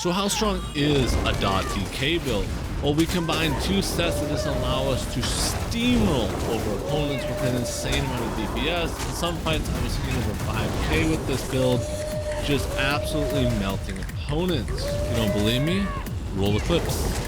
So how strong is a .DK build? Well, we combine two sets that just allow us to steamroll over opponents with an insane amount of DPS. In some fights I was hitting over 5k with this build, just absolutely melting opponents. If you don't believe me, roll the clips.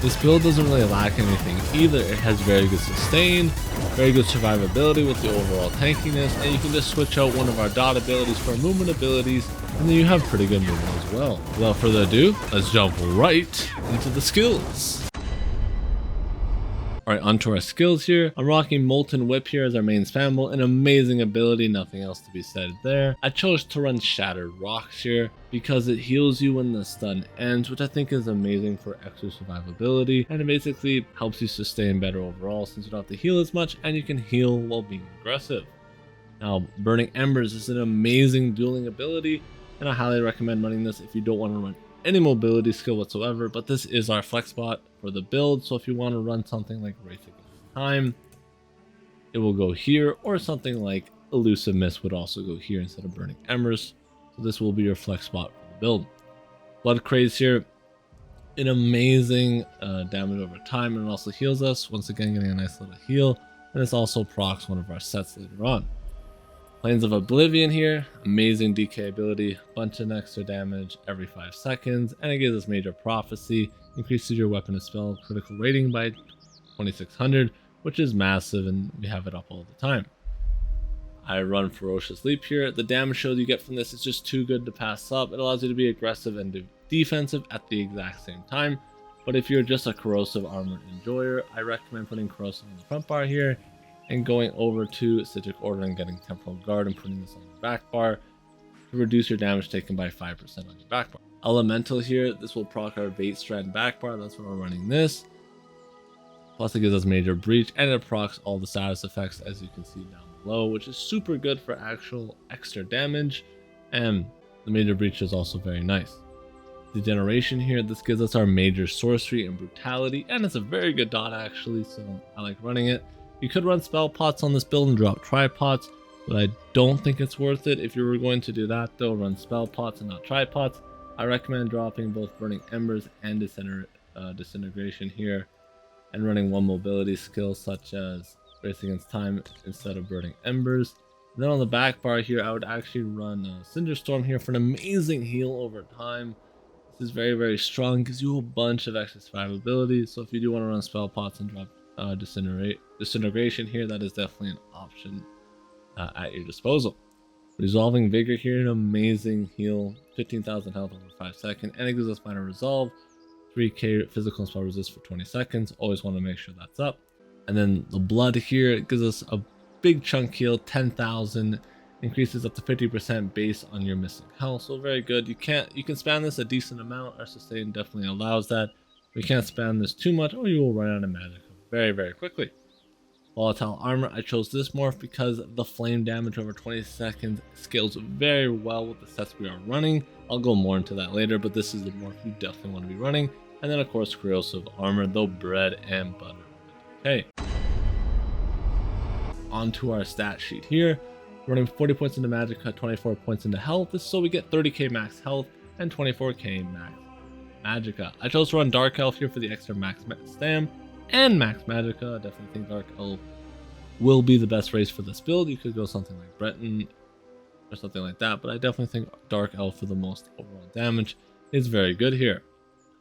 This build doesn't really lack anything either. It has very good sustain, very good survivability with the overall tankiness, and you can just switch out one of our dot abilities for movement abilities, and then you have pretty good movement as well. Without further ado, let's jump right into the skills. Alright, onto our skills here. I'm rocking Molten Whip here as our main spamble, an amazing ability, nothing else to be said there. I chose to run Shattered Rocks here because it heals you when the stun ends, which I think is amazing for extra survivability, and it basically helps you sustain better overall since you don't have to heal as much and you can heal while being aggressive. Now, Burning Embers is an amazing dueling ability, and I highly recommend running this if you don't want to run any mobility skill whatsoever, but this is our flex spot for the build, so if you want to run something like Wraith Against Time, it will go here, or something like Elusive Mist would also go here instead of Burning Embers, so this will be your flex spot for the build. Blood Craze here, an amazing damage over time, and it also heals us, once again getting a nice little heal, and this also procs one of our sets later on. Plains of Oblivion here, amazing DK ability, bunch of extra damage every 5 seconds, and it gives us Major Prophecy, increases your weapon and spell critical rating by 2600, which is massive, and we have it up all the time. I run Ferocious Leap here. The damage shield you get from this is just too good to pass up. It allows you to be aggressive and defensive at the exact same time, but if you're just a corrosive armored enjoyer, I recommend putting corrosive on the front bar here and going over to Citric Order and getting Temporal Guard and putting this on your back bar to reduce your damage taken by 5% on your back bar. Elemental here, this will proc our Bait Strand back bar, that's why we're running this. Plus it gives us Major Breach, and it procs all the status effects as you can see down below, which is super good for actual extra damage, and the Major Breach is also very nice. Degeneration here, this gives us our Major Sorcery and Brutality, and it's a very good dot actually, so I like running it. You could run Spell Pots on this build and drop Tripods, but I don't think it's worth it. If you were going to do that though, run Spell Pots and not Tripods. I recommend dropping both Burning Embers and Disintegration here, and running one mobility skill such as Race Against Time instead of Burning Embers. And then on the back bar here, I would actually run Cinderstorm here for an amazing heal over time. This is very, very strong, gives you a bunch of extra survivability, so if you do want to run Spell Pots and drop Disintegration here, that is definitely an option at your disposal. Resolving Vigor here, an amazing heal, 15,000 health over 5 seconds, and it gives us Minor Resolve, 3k physical and spell resist for 20 seconds. Always want to make sure that's up. And then the Blood here, it gives us a big chunk heal, 10,000, increases up to 50% based on your missing health, so very good. You can spam this a decent amount. Our sustain definitely allows that. We can't spam this too much or you will run out of magic very, very quickly. Volatile Armor, I chose this morph because the flame damage over 20 seconds scales very well with the sets we are running. I'll go more into that later, but this is the morph you definitely want to be running. And then of course Corrosive Armor, though bread and butter. Okay. Onto our stat sheet here. Running 40 points into Magicka, 24 points into health. This is so we get 30k max health and 24k max Magicka. I chose to run Dark Elf here for the extra max stam and max Magicka. I definitely think Dark Elf will be the best race for this build. You could go something like Breton or something like that, but I definitely think Dark Elf for the most overall damage is very good here.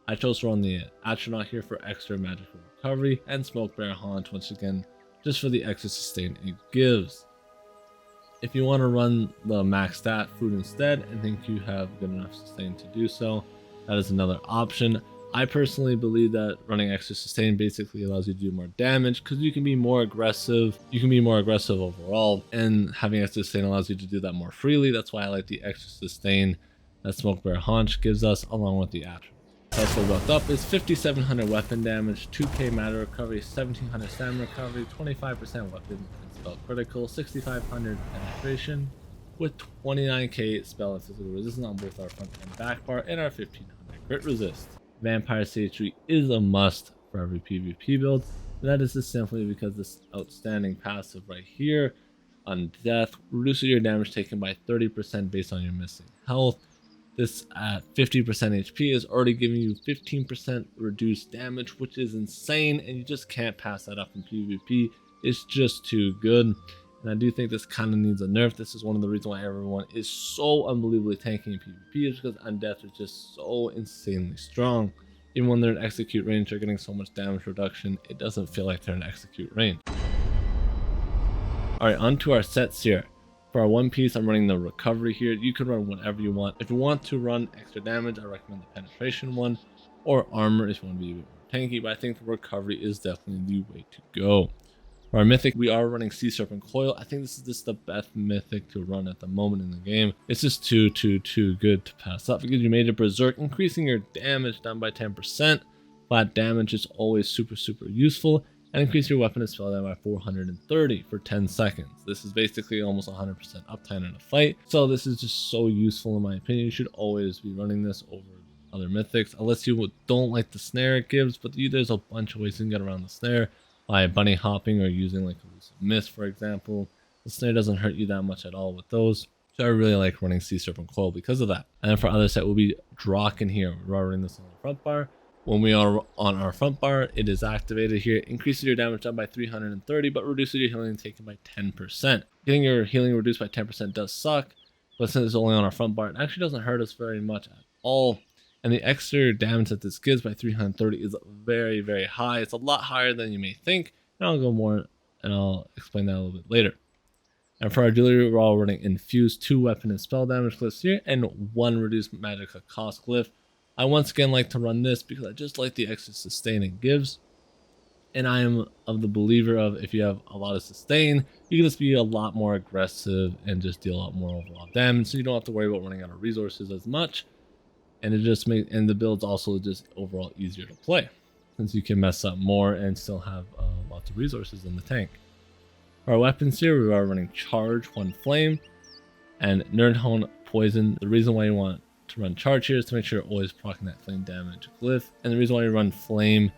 I chose to run the Astronaut here for extra magical recovery, and Smoke Bear Haunt once again just for the extra sustain it gives. If you want to run the max stat food instead and think you have good enough sustain to do so, that is another option. I personally believe that running extra sustain basically allows you to do more damage because you can be more aggressive. You can be more aggressive overall, and having extra sustain allows you to do that more freely. That's why I like the extra sustain that Smoke Bear Haunch gives us along with the Attribute. Also built up is 5700 weapon damage, 2k matter recovery, 1700 stamina recovery, 25% weapon and spell critical, 6500 penetration, with 29k spell and physical resistance on both our front and back bar, and our 1500 crit resist. Vampire CH3 is a must for every PvP build, and that is just simply because this outstanding passive right here on death reduces your damage taken by 30% based on your missing health. This at 50% HP is already giving you 15% reduced damage, which is insane, and you just can't pass that up in PvP. It's just too good. And I do think this kind of needs a nerf. This is one of the reasons why everyone is so unbelievably tanky in PvP, is because undeath is just so insanely strong. Even when they're in execute range, they're getting so much damage reduction, it doesn't feel like they're in execute range. Alright, on to our sets here. For our one piece, I'm running the recovery here. You could run whatever you want. If you want to run extra damage, I recommend the penetration one, or armor if you want to be a bit more tanky, but I think the recovery is definitely the way to go. For our mythic, we are running Sea Serpent Coil. I think this is just the best mythic to run at the moment in the game. It's just too good to pass up. It gives you Major Berserk, increasing your damage down by 10%. Flat damage is always super useful. And increase your weapon and spell down by 430 for 10 seconds. This is basically almost 100% uptime in a fight. So this is just so useful in my opinion. You should always be running this over other mythics, unless you don't like the snare it gives, but there's a bunch of ways you can get around the snare by bunny hopping or using like Elusive Mist, for example. The snare doesn't hurt you that much at all with those. So I really like running Sea Serpent Coil because of that. And then for other set, we'll be Draken here. We're running this on the front bar. When we are on our front bar, it is activated here. Increases your damage down by 330, but reduces your healing taken by 10%. Getting your healing reduced by 10% does suck, but since it's only on our front bar, it actually doesn't hurt us very much at all. And the extra damage that this gives by 330 is very high. It's a lot higher than you may think, and I'll go more, and I'll explain that a little bit later. And for our artillery, we're all running Infused 2 weapon and spell damage glyphs here, and 1 reduced magic cost glyph. I once again like to run this because I just like the extra sustain it gives. And I am of the believer of, if you have a lot of sustain, you can just be a lot more aggressive and just deal a lot more overall damage, so you don't have to worry about running out of resources as much. And it just makes, and the build's also just overall easier to play, since you can mess up more and still have lots of resources in the tank. For our weapons here, we are running Charge, 1 Flame, and Nerdhone Poison. The reason why you want to run Charge here is to make sure you're always proccing that flame damage glyph, and the reason why you run Flame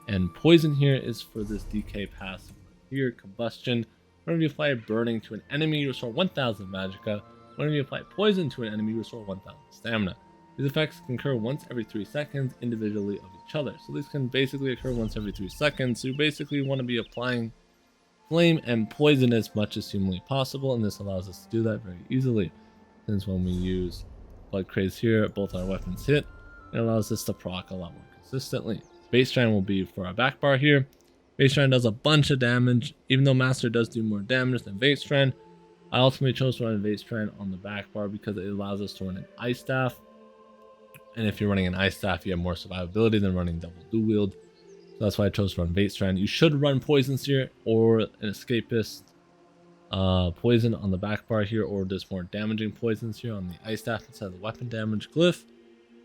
and Poison here is for this DK passive here, Combustion. Whenever you apply Burning to an enemy, you restore 1000 magicka. Whenever you apply Poison to an enemy, you restore 1000 stamina. These effects can occur once every 3 seconds individually of each other, so these can basically occur once every 3 seconds. So you basically want to be applying Flame and Poison as much as humanly possible, and this allows us to do that very easily, since when we use Blood Craze here, both our weapons hit. It allows us to proc a lot more consistently. Base Strand will be for our back bar here. Base Strand does a bunch of damage, even though Master does do more damage than Base Strand. I ultimately chose to run Base Strand on the back bar because it allows us to run an Ice Staff. And if you're running an Ice Staff, you have more survivability than running double dual wield. So that's why I chose to run Base Strand. You should run Poisons here, or an Escapist Poison on the back bar here, or just more damaging poisons here on the Ice Staff instead of the weapon damage glyph.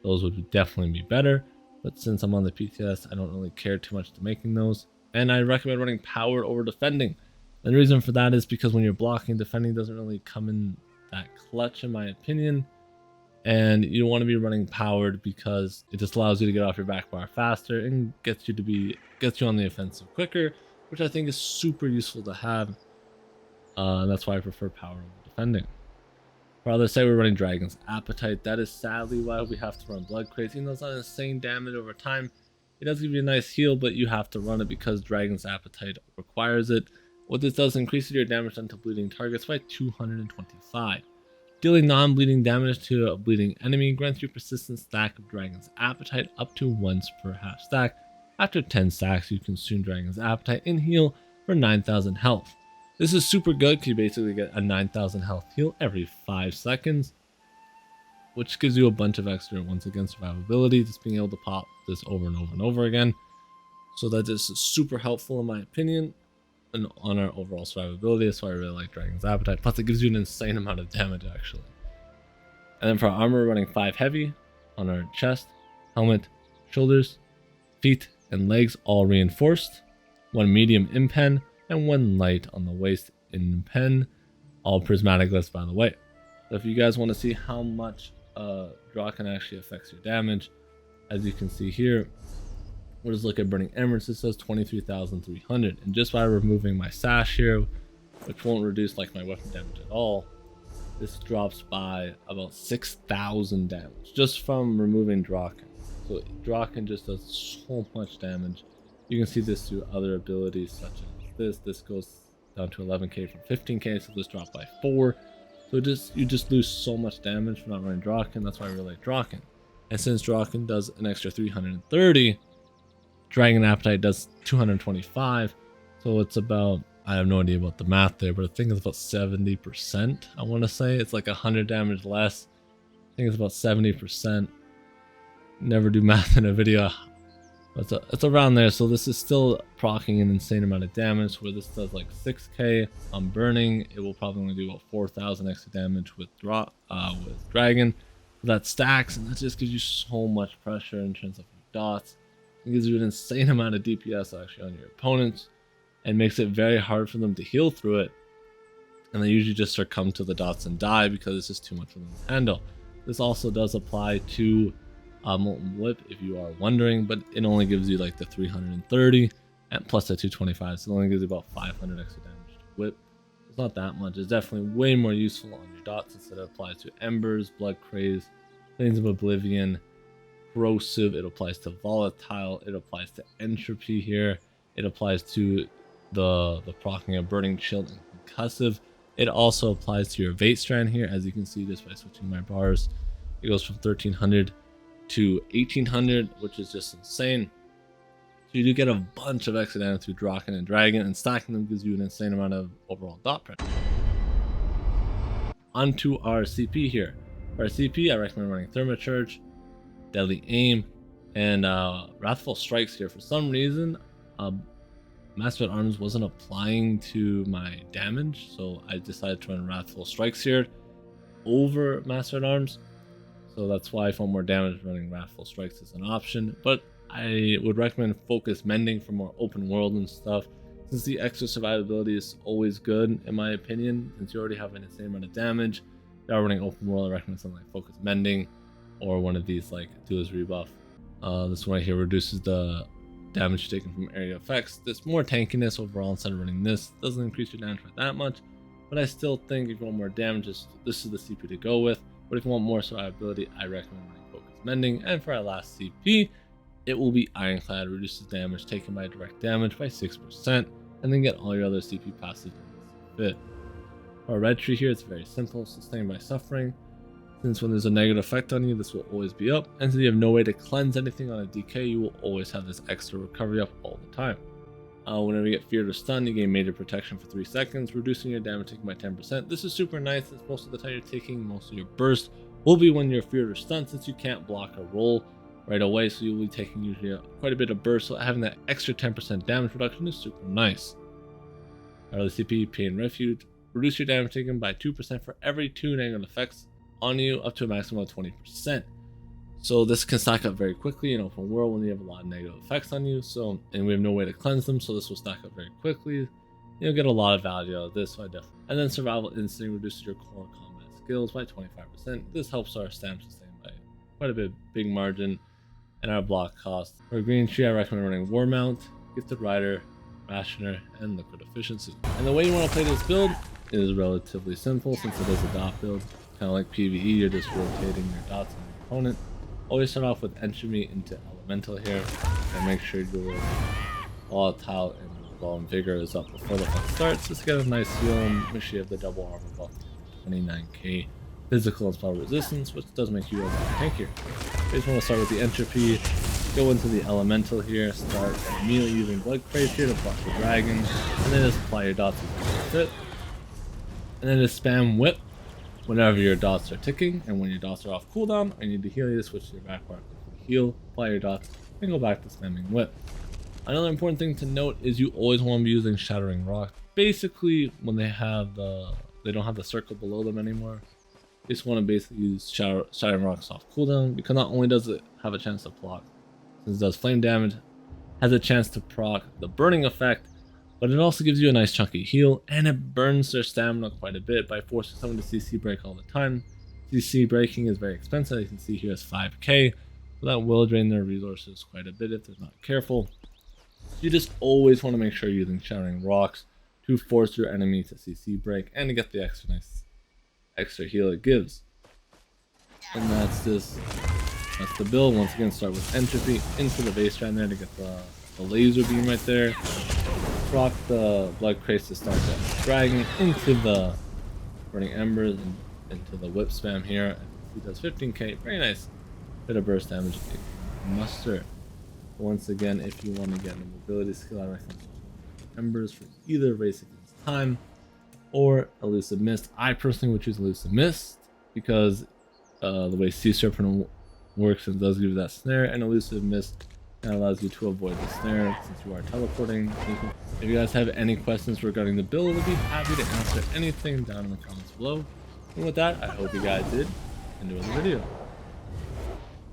Those would definitely be better, but since I'm on the PTS, I don't really care too much to making those. And I recommend running Powered over Defending. And the reason for that is because when you're blocking, defending doesn't really come in that clutch in my opinion. And you want to be running Powered because it just allows you to get off your back bar faster and gets you on the offensive quicker, which I think is super useful to have. And that's why I prefer Power over Defending. For others, say we're running Dragon's Appetite. That is sadly why we have to run Blood Craze. Even though it's not insane damage over time, it does give you a nice heal, but you have to run it because Dragon's Appetite requires it. What this does increases your damage done to bleeding targets by 225. Dealing non-bleeding damage to a bleeding enemy grants you a persistent stack of Dragon's Appetite up to once per half stack. After 10 stacks, you consume Dragon's Appetite and heal for 9,000 health. This is super good because you basically get a 9,000 health heal every 5 seconds, which gives you a bunch of extra, once again, survivability, just being able to pop this over and over and over again. So that is super helpful in my opinion, and on our overall survivability. That's why I really like Dragon's Appetite. Plus it gives you an insane amount of damage actually. And then for our armor, we're running 5 heavy on our chest, helmet, shoulders, feet, and legs, all reinforced. 1 medium impen, and 1 light on the waist in pen, all prismatic glyphs by the way. But if you guys want to see how much Draken actually affects your damage, as you can see here, we'll just look at Burning Embers. It says 23,300, and just by removing my sash here, which won't reduce like my weapon damage at all, this drops by about 6,000 damage just from removing Draken. So Draken just does so much damage. You can see this through other abilities such as this. This goes down to 11k from 15k, so this dropped by 4. So you just lose so much damage from not running Draken. That's why I really like Draken. And since Draken does an extra 330, Dragon Appetite does 225. So it's about, I have no idea about the math there, but I think it's about 70%. I want to say it's like 100 damage less. I think it's about 70%. Never do math in a video. But it's around there. So this is still proccing an insane amount of damage. Where this does like 6k on burning, it will probably only do about 4,000 extra damage with Dragon. That stacks, and that just gives you so much pressure in terms of your dots. It gives you an insane amount of DPS actually on your opponents, and makes it very hard for them to heal through it. And they usually just succumb to the dots and die because it's just too much for them to handle. This also does apply to Molten Whip if you are wondering, but it only gives you like the 330 and plus the 225, so it only gives you about 500 extra damage to Whip. It's not that much. It's definitely way more useful on your dots since it applies to Embers, Blood Craze, Plains of Oblivion, Corrosive. It applies to Volatile. It applies to Entropy here. It applies to the proccing of Burning Chill and Concussive. It also applies to your Vate Strand here, as you can see just by switching my bars. It goes from 1300 to 1800, which is just insane. So you do get a bunch of extra damage through Draken and Dragon, and stacking them gives you an insane amount of overall dot pressure. Onto our CP here. For our CP, I recommend running Thermocharge, Deadly Aim, and Wrathful Strikes here. For some reason, Master at Arms wasn't applying to my damage, so I decided to run Wrathful Strikes here over Master at Arms. So that's why I found more damage running Wrathful Strikes as an option. But I would recommend Focus Mending for more open world and stuff, since the extra survivability is always good in my opinion. Since you already have an insane amount of damage, if you are running open world, I recommend something like Focus Mending or one of these like Duelist Rebuff. This one right here reduces the damage taken from area effects. There's more tankiness overall instead of running this. Doesn't increase your damage by that much, but I still think if you want more damage, this is the CP to go with. But if you want more survivability, I recommend running Focus Mending. And for our last CP, it will be Ironclad. Reduces damage taken by direct damage by 6%, and then get all your other CP passive in this fit. For our red tree here, it's very simple. Sustain by Suffering. Since when there's a negative effect on you, this will always be up. And since you have no way to cleanse anything on a DK, you will always have this extra recovery up all the time. Whenever you get feared or stunned, you gain major protection for 3 seconds, reducing your damage taken by 10%. This is super nice since most of the time you're taking most of your burst will be when you're feared or stunned, since you can't block a roll right away, so you'll be taking usually quite a bit of burst, so having that extra 10% damage reduction is super nice. Early CP, Pain Refuge, reduce your damage taken by 2% for every 2 negative effects on you, up to a maximum of 20%. So this can stack up very quickly in open world when you have a lot of negative effects on you. So, and we have no way to cleanse them, so this will stack up very quickly. You'll get a lot of value out of this, so I definitely. And then Survival Instinct reduces your core combat skills by 25%. This helps our stamp sustain by quite a big margin, and our block cost. For green tree, I recommend running War Mount, Gifted Rider, Rationer, and Liquid Efficiency. And the way you want to play this build is relatively simple, since it is a dot build. Kind of like PvE, you're just rotating your dots on your opponent. Always start off with Entropy into Elemental here, and make sure your Volatile and Ball and Vigor is up before the fight starts. Just get a nice heal, and make sure you have the double armor buff, 29k physical and spell resistance, which does make you a lot tankier. You just want to start with the Entropy, go into the Elemental here, start immediately using Blood Craze here to block the dragon, and then just apply your dots as it. And then just spam Whip whenever your dots are ticking, and when your dots are off cooldown, I need to heal you, switch to your back bar, heal, apply your dots, and go back to spamming Whip. Another important thing to note is you always want to be using Shattering Rock. Basically, when they don't have the circle below them anymore, you just want to basically use Shattering Rocks off cooldown, because not only does it have a chance to proc, since it does flame damage, has a chance to proc the burning effect, but it also gives you a nice chunky heal, and it burns their stamina quite a bit by forcing someone to CC break all the time. CC breaking is very expensive. You can see here it's 5k, so that will drain their resources quite a bit if they're not careful. You just always want to make sure you're using Shattering Rocks to force your enemy to CC break and to get the extra heal it gives. And that's the build. Once again, start with Entropy into the base strand there to get the laser beam right there. Proc the blood crates to start the dragon into the burning embers and into the whip spam here. He does 15k, very nice bit of burst damage if you can muster. Once again, if you want to get a mobility skill, I recommend embers for either Race Against Time or Elusive Mist. I personally would choose Elusive Mist because the way Sea Serpent works, it does give you that snare, and Elusive Mist that allows you to avoid the snare since you are teleporting. If you guys have any questions regarding the build, I'll be happy to answer anything down in the comments below. And with that, I hope you guys did enjoy the video.